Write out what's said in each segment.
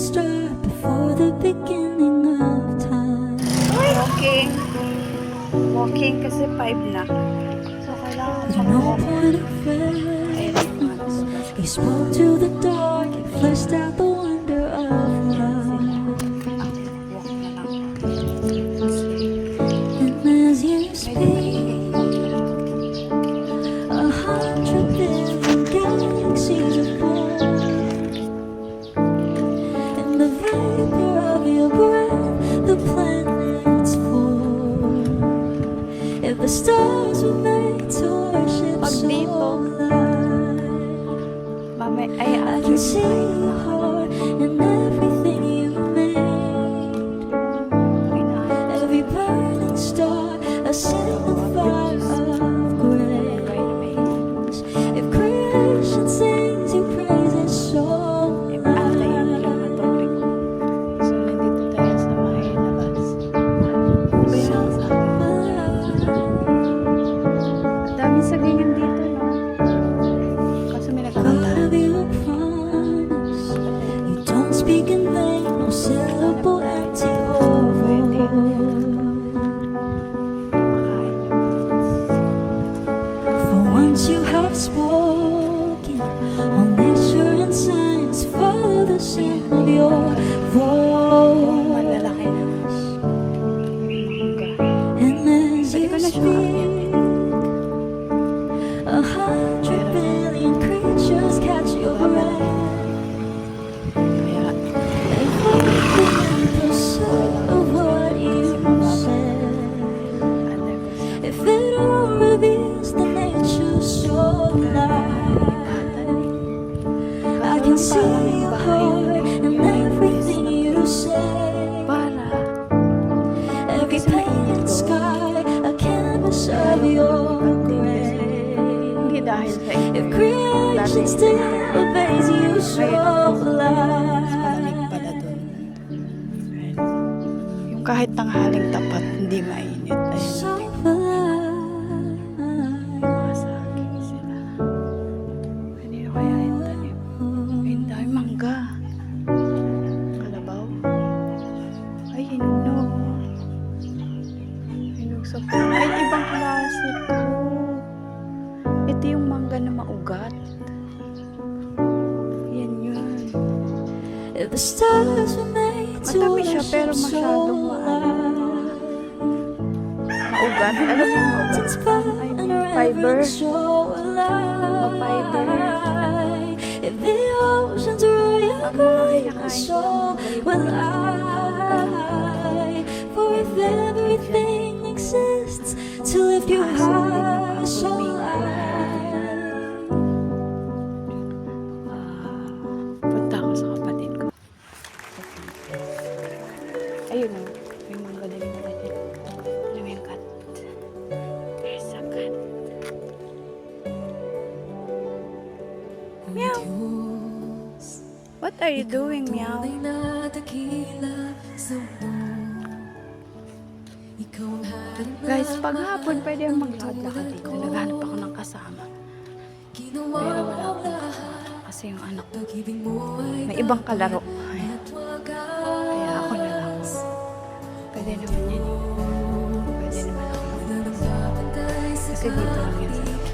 start before the beginning of time. Walking kasi 5 na. So, kailangan There's pang no walk. point of rest. He spoke to the dark and fleshed out the wonder of love. Walk na lang. And as you speak, 100 billion galaxies are born. In the vapor of your breath, the planets form. If the stars were made to worship Pag so dito, light, Ay, I can see your heart in everything you made. Every burning star, a single fire of grace. If creation sings your praises so loud, So, nandito tayo sa may labas. so Ang daming sagingan dito, no? Kaso may nagkakanta. God of your promise, you don't speak in vain, no syllable empty or void. For once you have spoken, all nature and science follow the sound of your voice. Malalaki na. And as you Pwede ko na siya speak, 100 billion creatures catch your breath. Kaya, In pursuit of what you said. If it all reveals the nature so light, I can see your heart in everything you say. para. Every painted sky, a canvas of your grace. Hindi dahil sa If creation still obeys you so malamig light, pala dun. Yung kahit tanghaling tapat, hindi mainit. Ayun, so mga saging sila. Pwede na kaya yung tanim. Ayun dahil mangga. Kalabaw. Ay, hinog. Hinog sa ay, ibang klase to. Ito yung mangga na maugat. Yan yun. if the stars were made to Matamis siya, pero worship so masyadong light, Maugat. Alam mo yung maugat? mountains bow Ay, and fiber. reverence so Ma-fiber. alive. If the oceans roar your Ang mga great kinakain so ko, will I. For if everything exists to lift you high so high. Punta ako sa kapatid ko. Ayun o. May mangga din yung kapatid. Alam mo yung cat. There's a cat. Meow. What are you doing, meow? Guys, pag hapon pwede yung maglakad-lakad dito. Naghanap ako ng kasama. Pero wala akong kasama. Kasi yung anak ko, may ibang kalaro. Kaya ako na lang. Pwede naman yan. Pwede naman ako. Kasi dito lang yan sa loob.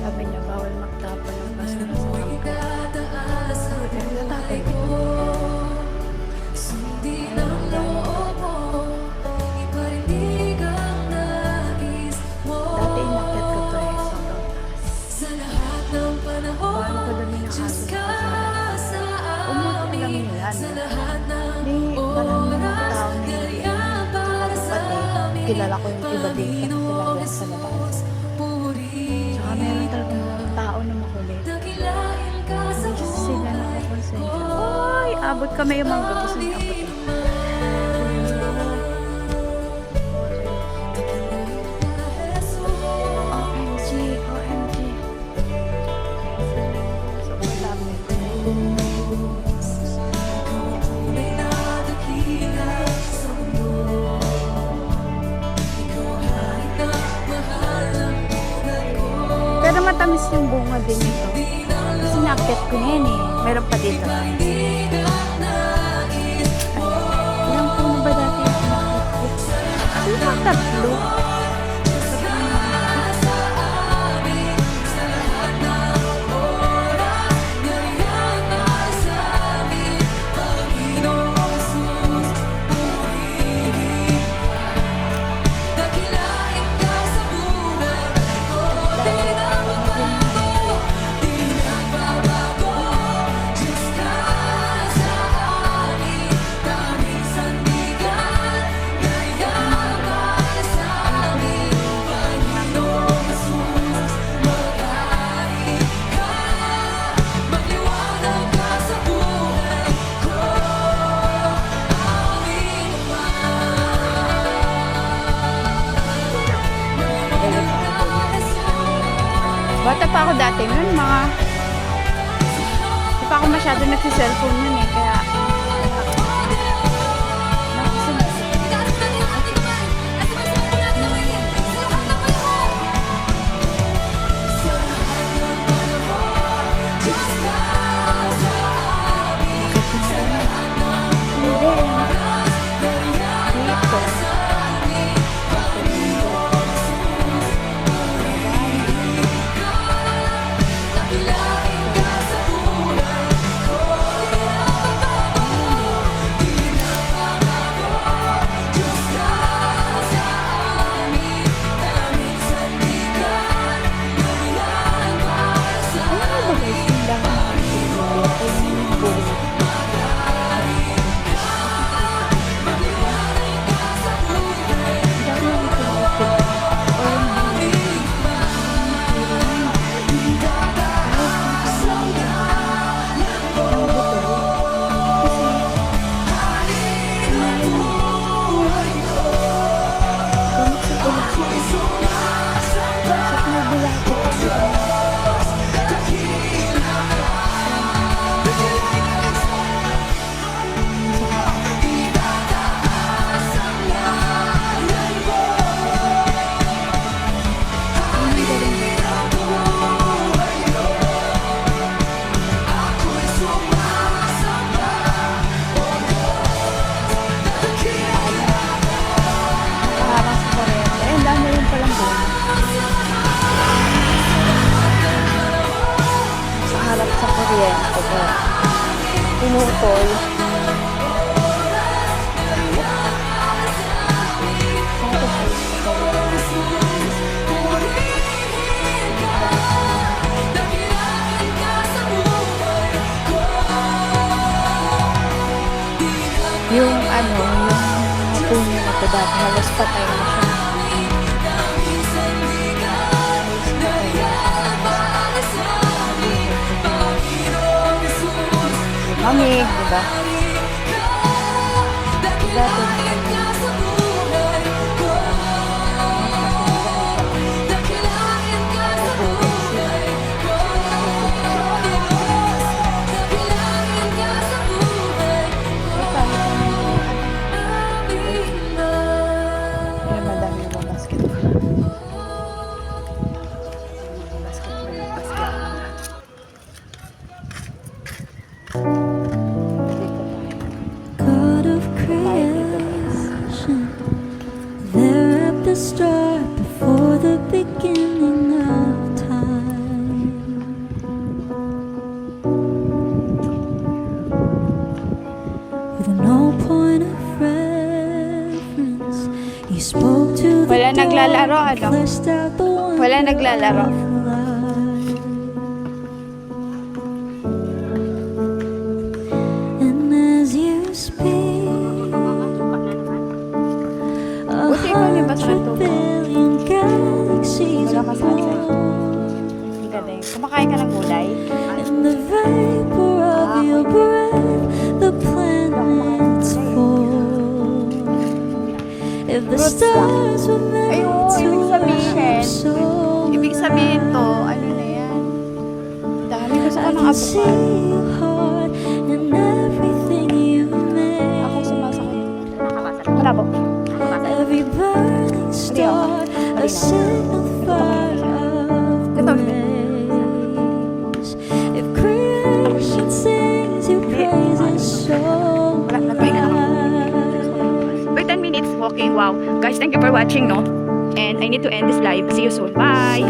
Sabi niya, bawal magtapon ng basura sa kampo. Pero natapon ko. Dati inakyat ko to eh. Sobrang taas. Paano ko dami ng aso sa kasama? Umuwi lang yan. Hindi, marami ng tao na hindi. Pati, kilala ko yung iba dito na sila dyan sa labas. Tsaka meron talagang tao na makulit. Hindi sila nakakonsensya. Ay, abot kami yung mga gusto niya abot. OMG, OMG. So, malapit. Pero matamis yung bunga din nito. Kasi nakit ko na yan eh. Meron pa dito. tatlo. Bata pa ako dati nun, hindi pa ako masyado nagsi-cellphone nun eh, kaya pinutol. Yung puno na ito dati, halos patay na siya. Mami, diba? God of creation, there at the start, before the beginning of time. With no point of reference, you spoke to the Wala dark, naglalaro, ano? fleshed out the Wala naglalaro. wonder of life. And as you speak, Buti ikaw ni Bas 100 billion galaxies Wala are ka saan sa'yo. born. Galing. Kumakain ka ng gulay? In the vapor of your breath, the planets fall. If the Fruits stars were meant Ayun, to ibig sabihin, worship so Ibig sabihin to, ano na yan? Dami gusto ko I ng can see avocado. your heart in everything you Ako make. sumasakit. Wala ba? Every burning star, a signal fire of grace. If creation sings your praises so Wala, nagpahinga naman. high. Wait, 10 minutes walking. Wow. Guys, thank you for watching, no? And I need to end this live. See you soon. Bye!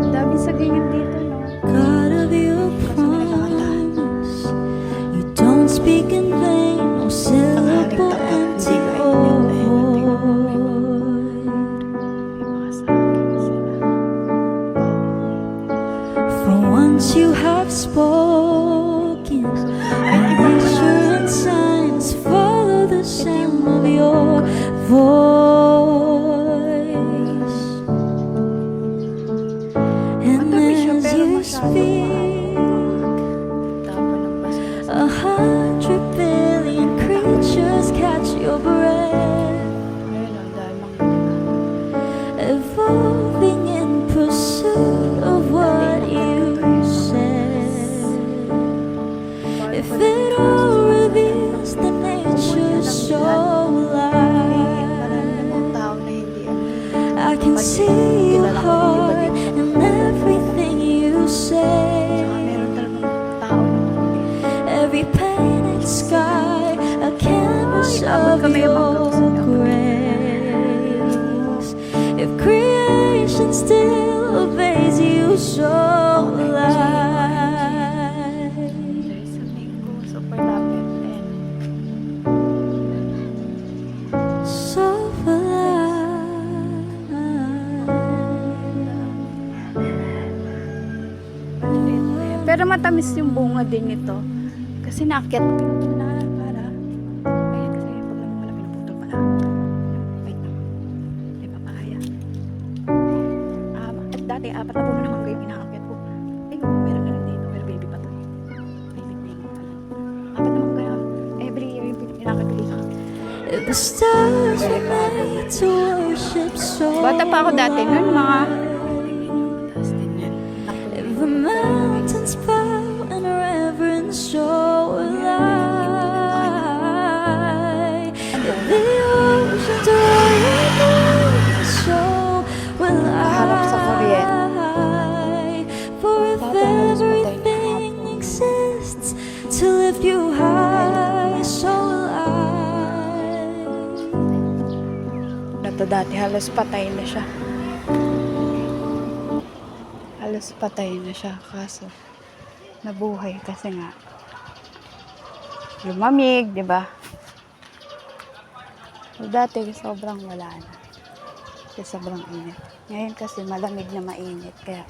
Ang daming sagingin dito, no? God of your promise, you don't speak in vain, no syllable empty void. For once you have spoken, all nature and signs follow the sound of your voice. And as you speak, 100 billion creatures catch your breath, evolving in pursuit of what you said. If it all reveals the nature so alive, I can see your heart in everything you say. Every painted sky, a canvas of your grace. If creation still obeys you so alive, Super lapit. so alive. Pero matamis yung bunga din nito. Kasi naakyat ko yung para. Ayan kasi pag naman malaki na putol pala. Wait lang. May papaya. At dati, 4 na puno naman ko yung inaakyat ko. Ay, meron na rin dito. Pero baby pa to eh. Baby mango pa lang. 4 naman kaya. Every year yung inaakyat ko dito. If the stars were made to worship so Bata pa ako dati nun, mga... if the mountains bow in reverence so alive, if the oceans roar your name so will Harap sa I. For if everything exists to lift you high, so will I. Ito dati, halos patay na siya. Halos patay na siya. Kaso, nabuhay kasi nga lumamig, di ba? Dati, sobrang wala na. Kasi sobrang init. Ngayon kasi malamig na mainit. Kaya,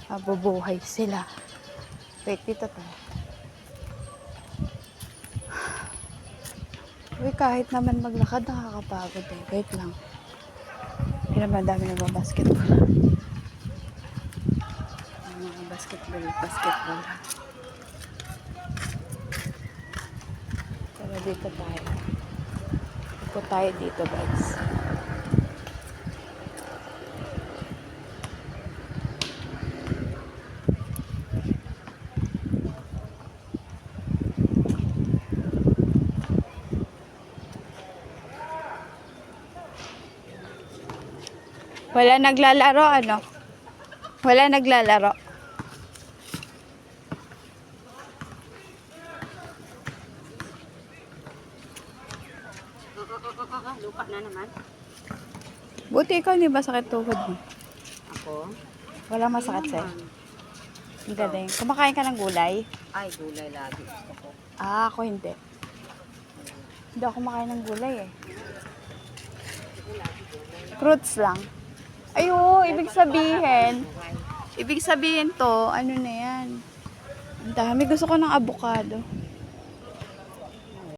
mabubuhay sila. Wait, dito to. Uy, kahit naman maglakad, nakakapagod eh. Wait lang. Hindi naman dami nagbabasketball. Mga basketball. Pero dito tayo. Ikot tayo dito, guys. Wala naglalaro, ano? Wala naglalaro. Lupa na naman. Buti ikaw, hindi ba sakit tuhod mo? Ako? Wala masakit sa'yo. Ang galing. Kumakain ka ng gulay? Ay, gulay lagi. Gusto ko. Ako hindi. Hindi ako kumakain ng gulay eh. Fruits lang. Ayo, ibig sabihin to, ano na yan? Ang dami. Gusto ko ng avocado.